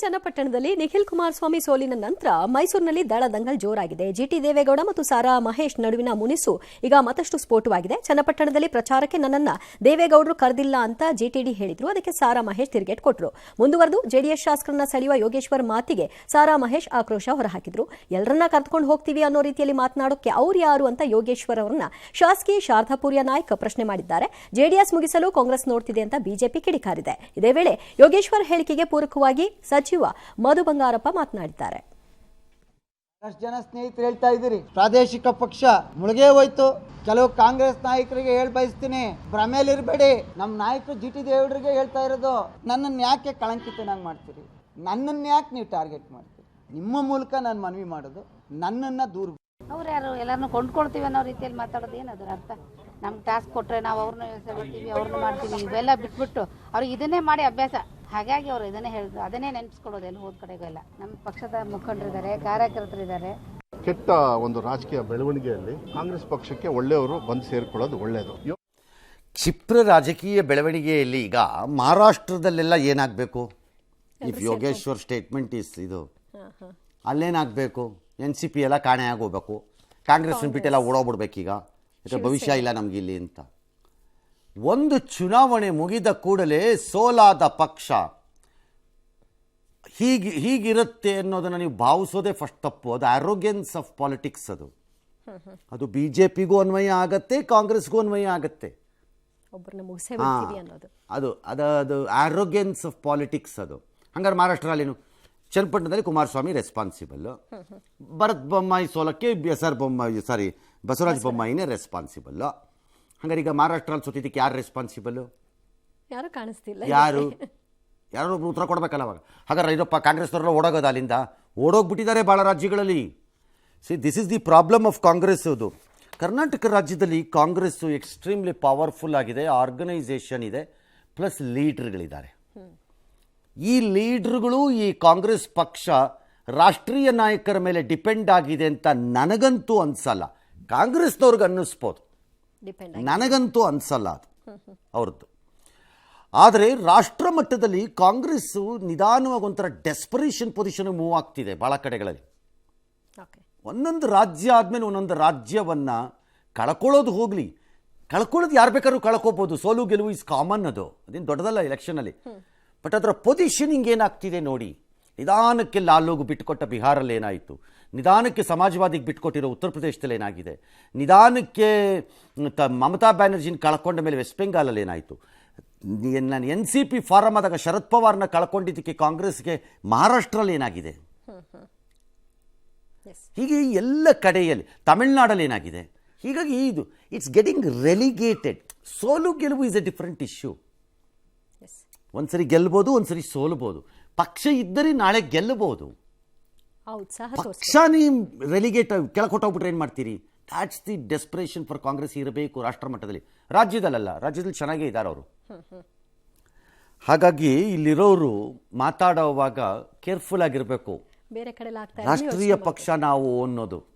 ಚನ್ನಪಟ್ಟಣದಲ್ಲಿ ನಿಖಿಲ್ ಕುಮಾರಸ್ವಾಮಿ ಸೋಲಿನ ನಂತರ ಮೈಸೂರಿನಲ್ಲಿ ದಳದಂಗಲ್ ಜೋರಾಗಿದೆ. ಜಿಟಿ ದೇವೇಗೌಡ ಮತ್ತು ಸಾರಾ ಮಹೇಶ್ ನಡುವಿನ ಮುನಿಸು ಈಗ ಮತ್ತಷ್ಟು ಸ್ಫೋಟವಾಗಿದೆ. ಚನ್ನಪಟ್ಟಣದಲ್ಲಿ ಪ್ರಚಾರಕ್ಕೆ ನನ್ನನ್ನ ದೇವೇಗೌಡರು ಕರೆದಿಲ್ಲ ಅಂತ ಜಿಟಿಡಿ ಹೇಳಿದ್ರು. ಅದಕ್ಕೆ ಸಾರಾ ಮಹೇಶ್ ತಿರುಗೇಟ್ ಕೊಟ್ಟರು. ಮುಂದುವರೆದು ಜೆಡಿಎಸ್ ಶಾಸಕರನ್ನ ಸೆಳೆಯುವ ಯೋಗೇಶ್ವರ್ ಮಾತಿಗೆ ಸಾರಾ ಮಹೇಶ್ ಆಕ್ರೋಶ ಹೊರಹಾಕಿದ್ರು. ಎಲ್ಲರನ್ನ ಕರೆದುಕೊಂಡು ಹೋಗ್ತೀವಿ ಅನ್ನೋ ರೀತಿಯಲ್ಲಿ ಮಾತನಾಡೋಕೆ ಅವ್ರು ಯಾರು ಅಂತ ಯೋಗೇಶ್ವರ್ ಅವರನ್ನ ಶಾಸಕಿ ಶಾರದಾಪುರಿಯ ನಾಯ್ಕ ಪ್ರಶ್ನೆ ಮಾಡಿದ್ದಾರೆ. ಜೆಡಿಎಸ್ ಮುಗಿಸಲು ಕಾಂಗ್ರೆಸ್ ನೋಡ್ತಿದೆ ಅಂತ ಬಿಜೆಪಿ ಕಿಡಿಕಾರಿದೆ. ಇದೇ ವೇಳೆ ಯೋಗೇಶ್ವರ್ ಹೇಳಿಕೆಗೆ ಪೂರಕವಾಗಿ ಸಚಿವ ಮಧು ಬಂಗಾರಪ್ಪ ಮಾತನಾಡಿದ್ದಾರೆ. ಜನ ಸ್ನೇಹಿತರು ಹೇಳ್ತಾ ಇದ್ದೀರಿ, ಪ್ರಾದೇಶಿಕ ಪಕ್ಷ ಮುಳುಗೇ ಹೋಯ್ತು. ಕೆಲವು ಕಾಂಗ್ರೆಸ್ ನಾಯಕರಿಗೆ ಹೇಳಿ ಬಯಸ್ತೀನಿ, ಭ್ರಮೇಲಿರಬೇಡಿ. ನಮ್ಮ ನಾಯಕರು ಜಿಟಿ ದೇವೇಗೌಡರಿಗೆ ಹೇಳ್ತಾ ಇರೋದು, ನನ್ನನ್ನು ಯಾಕೆ ಕಳಂಕಿತನಾಗಿ ಮಾಡ್ತೀರಿ, ನನ್ನನ್ನು ಯಾಕೆ ನೀವು ಟಾರ್ಗೆಟ್ ಮಾಡ್ತೀರಿ? ನಿಮ್ಮ ಮೂಲಕ ನಾನು ಮನವಿ ಮಾಡೋದು, ನನ್ನನ್ನು ದೂರ. ಅವ್ರು ಯಾರು ಎಲ್ಲರನ್ನೂ ಕೊಂಡ್ಕೊಳ್ತೀವಿ ಅನ್ನೋ ರೀತಿಯಲ್ಲಿ ಮಾತಾಡೋದು ಏನು ಅದರ ಅರ್ಥ? ನಮ್ಗೆ ಟಾಸ್ಕ್ ಕೊಟ್ಟರೆ ನಾವು ಅವ್ರನ್ನ ಸೇರ್ತೀವಿ, ಅವ್ರನ್ನ ಮಾಡ್ತೀವಿ, ಇವೆಲ್ಲ ಬಿಟ್ಬಿಟ್ಟು ಅವ್ರಿಗೆ ಇದನ್ನೇ ಮಾಡಿ ಅಭ್ಯಾಸ. ಹಾಗಾಗಿ ಅವರು ಇದನ್ನೇ ಹೇಳಿದ್ರು, ಅದನ್ನೇ ನೆನಪಿಸ್ಕೊಳ್ಳೋದು ಎಲ್ಲ ಹೋದ ಕಡೆಗೆಲ್ಲ. ನಮ್ಮ ಪಕ್ಷದ ಮುಖಂಡರಿದ್ದಾರೆ, ಕಾರ್ಯಕರ್ತರಿದ್ದಾರೆ. ಕೆಟ್ಟ ಒಂದು ರಾಜಕೀಯ ಬೆಳವಣಿಗೆಯಲ್ಲಿ ಕಾಂಗ್ರೆಸ್ ಪಕ್ಷಕ್ಕೆ ಒಳ್ಳೆಯವರು ಬಂದು ಸೇರ್ಕೊಳ್ಳೋದು ಒಳ್ಳೆಯದು. ಕ್ಷಿಪ್ರ ರಾಜಕೀಯ ಬೆಳವಣಿಗೆಯಲ್ಲಿ ಈಗ ಮಹಾರಾಷ್ಟ್ರದಲ್ಲೆಲ್ಲ ಏನಾಗಬೇಕು? ಇಫ್ ಯೋಗೇಶ್ವರ್ ಸ್ಟೇಟ್ಮೆಂಟ್ ಇಸ್ ಇದು, ಅಲ್ಲೇನಾಗಬೇಕು? NCP ಎಲ್ಲ ಕಾಣೆ ಆಗೋಗ್ಬೇಕು, ಕಾಂಗ್ರೆಸ್ ಬಿಟ್ಟೆಲ್ಲ ಓಡೋಗ್ಬಿಡ್ಬೇಕೀಗ, ಯಾಕೆ ಭವಿಷ್ಯ ಇಲ್ಲ ನಮ್ಗೆ ಇಲ್ಲಿ ಅಂತ. ಒಂದು ಚುನಾವಣೆ ಮುಗಿದ ಕೂಡಲೇ ಸೋಲಾದ ಪಕ್ಷ ಹೀಗಿರುತ್ತೆ ಅನ್ನೋದನ್ನು ನೀವು ಭಾವಿಸೋದೇ ಫಸ್ಟ್ ತಪ್ಪು. ಅದು ಆರೋಗ್ಯನ್ಸ್ ಆಫ್ ಪಾಲಿಟಿಕ್ಸ್. ಅದು BJPಗೂ ಅನ್ವಯ ಆಗತ್ತೆ, ಕಾಂಗ್ರೆಸ್ಗೂ ಅನ್ವಯ ಆಗತ್ತೆ. ಅದು ಆರೋಗ್ಯನ್ಸ್ ಆಫ್ ಪಾಲಿಟಿಕ್ಸ್. ಅದು ಹಂಗಾರೆ ಮಹಾರಾಷ್ಟ್ರಲ್ಲಿನು ಚನ್ನಪಟ್ಟಣದಲ್ಲಿ ಕುಮಾರಸ್ವಾಮಿ ರೆಸ್ಪಾನ್ಸಿಬಲ್, ಭರತ್ ಬೊಮ್ಮಾಯಿ ಸೋಲಕ್ಕೆ ಬಸವರಾಜ ಬೊಮ್ಮಾಯಿನೇ ರೆಸ್ಪಾನ್ಸಿಬಲ್. ಹಂಗಾರೆ ಈಗ ಮಹಾರಾಷ್ಟ್ರಲ್ಲಿ ಸೋತಿದ್ದಕ್ಕೆ ಯಾರು ರೆಸ್ಪಾನ್ಸಿಬಲ್? ಯಾರು ಕಾಣಿಸ್ತಿಲ್ಲ. ಯಾರು ಉತ್ತರ ಕೊಡಬೇಕಲ್ಲ ಅವಾಗ. ಹಾಗಾದ್ರೆ ಇದಪ್ಪ ಕಾಂಗ್ರೆಸ್ನವರೆಲ್ಲ ಓಡೋಗೋದು, ಅಲ್ಲಿಂದ ಓಡೋಗ್ಬಿಟ್ಟಿದ್ದಾರೆ ಭಾಳ ರಾಜ್ಯಗಳಲ್ಲಿ. This is the problem of Congress. ಅದು ಕರ್ನಾಟಕ ರಾಜ್ಯದಲ್ಲಿ ಕಾಂಗ್ರೆಸ್ಸು ಎಕ್ಸ್ಟ್ರೀಮ್ಲಿ ಪವರ್ಫುಲ್ ಆಗಿದೆ, ಆರ್ಗನೈಸೇಷನ್ ಇದೆ, ಪ್ಲಸ್ ಲೀಡರ್ಗಳಿದ್ದಾರೆ. ಈ ಲೀಡರ್ಗಳು, ಈ ಕಾಂಗ್ರೆಸ್ ಪಕ್ಷ ರಾಷ್ಟ್ರೀಯ ನಾಯಕರ ಮೇಲೆ ಡಿಪೆಂಡ್ ಆಗಿದೆ ಅಂತ ನನಗಂತೂ ಅನ್ಸಲ್ಲ. ಕಾಂಗ್ರೆಸ್ನವ್ರಿಗೆ ಅನ್ನಿಸ್ಬೋದು, ನನಗಂತೂ ಅನ್ಸಲ್ಲ ಅದು ಅವ್ರದ್ದು. ಆದರೆ ರಾಷ್ಟ್ರ ಮಟ್ಟದಲ್ಲಿ ಕಾಂಗ್ರೆಸ್ಸು ನಿಧಾನವಾಗಿ ಒಂಥರ ಡೆಸ್ಪರೇಷನ್ ಪೊಸಿಷನ್ ಮೂವ್ ಆಗ್ತಿದೆ ಭಾಳ ಕಡೆಗಳಲ್ಲಿ. ಒಂದೊಂದು ರಾಜ್ಯ ಆದಮೇಲೆ ಒಂದೊಂದು ರಾಜ್ಯವನ್ನು ಕಳ್ಕೊಳ್ಳೋದು ಹೋಗಲಿ, ಕಳ್ಕೊಳ್ಳೋದು ಯಾರು ಬೇಕಾದ್ರೂ ಕಳ್ಕೋಬೋದು. ಸೋಲು ಗೆಲುವು ಇಸ್ ಕಾಮನ್, ಅದೇನು ದೊಡ್ಡದಲ್ಲ ಎಲೆಕ್ಷನಲ್ಲಿ. ಬಟ್ ಅದರ ಪೊಸಿಷನಿಂಗ್ ಏನಾಗ್ತಿದೆ ನೋಡಿ. ನಿಧಾನಕ್ಕೆ ಲಾಲೂಗ್ ಬಿಟ್ಟುಕೊಟ್ಟ ಬಿಹಾರಲ್ಲಿ ಏನಾಯಿತು, ನಿಧಾನಕ್ಕೆ ಸಮಾಜವಾದಿಗೆ ಬಿಟ್ಕೊಟ್ಟಿರೋ ಉತ್ತರ ಪ್ರದೇಶದಲ್ಲಿ ಏನಾಗಿದೆ, ನಿಧಾನಕ್ಕೆ ಮಮತಾ ಬ್ಯಾನರ್ಜಿನ ಕಳ್ಕೊಂಡ ಮೇಲೆ ವೆಸ್ಟ್ ಬೆಂಗಾಲಲ್ಲಿ ಏನಾಯಿತು, ನಾನು NCP ಫಾರಮ್ ಆದಾಗ ಶರದ್ ಪವಾರ್ನ ಕಳ್ಕೊಂಡಿದ್ದಕ್ಕೆ ಕಾಂಗ್ರೆಸ್ಗೆ ಮಹಾರಾಷ್ಟ್ರಲ್ಲಿ ಏನಾಗಿದೆ, ಹೀಗೆ ಎಲ್ಲ ಕಡೆಯಲ್ಲಿ ತಮಿಳ್ನಾಡಲ್ಲಿ ಏನಾಗಿದೆ. ಹೀಗಾಗಿ ಇದು ಇಟ್ಸ್ ಗೆಟಿಂಗ್ ರೆಲಿಗೇಟೆಡ್. ಸೋಲು ಗೆಲುವು ಇಸ್ ಎ ಡಿಫರೆಂಟ್ ಇಶ್ಯೂ. ಒಂದ್ಸರಿ ಗೆಲ್ಬೋದು, ಒಂದ್ಸರಿ ಸೋಲ್ಬೋದು. ಪಕ್ಷ ಇದ್ದರೆ ನಾಳೆ ಗೆಲ್ಲಬಹುದು. ಪಕ್ಷ ನೀವು ರೆಲಿಗೇಟ್ ಕೆಳಕೊಟ್ಟೋಗ್ಬಿಟ್ರೆ ಏನು ಮಾಡ್ತೀರಿ? That's the desperation for Congress ಇರಬೇಕು ರಾಷ್ಟ್ರ ಮಟ್ಟದಲ್ಲಿ. ರಾಜ್ಯದಲ್ಲ, ರಾಜ್ಯದಲ್ಲಿ ಚೆನ್ನಾಗೇ ಇದ್ದಾರೆ ಅವರು. ಹಾಗಾಗಿ ಇಲ್ಲಿರೋರು ಮಾತಾಡೋವಾಗ ಕೇರ್ಫುಲ್ ಆಗಿರಬೇಕು. ರಾಷ್ಟ್ರೀಯ ಪಕ್ಷ ನಾವು ಅನ್ನೋದು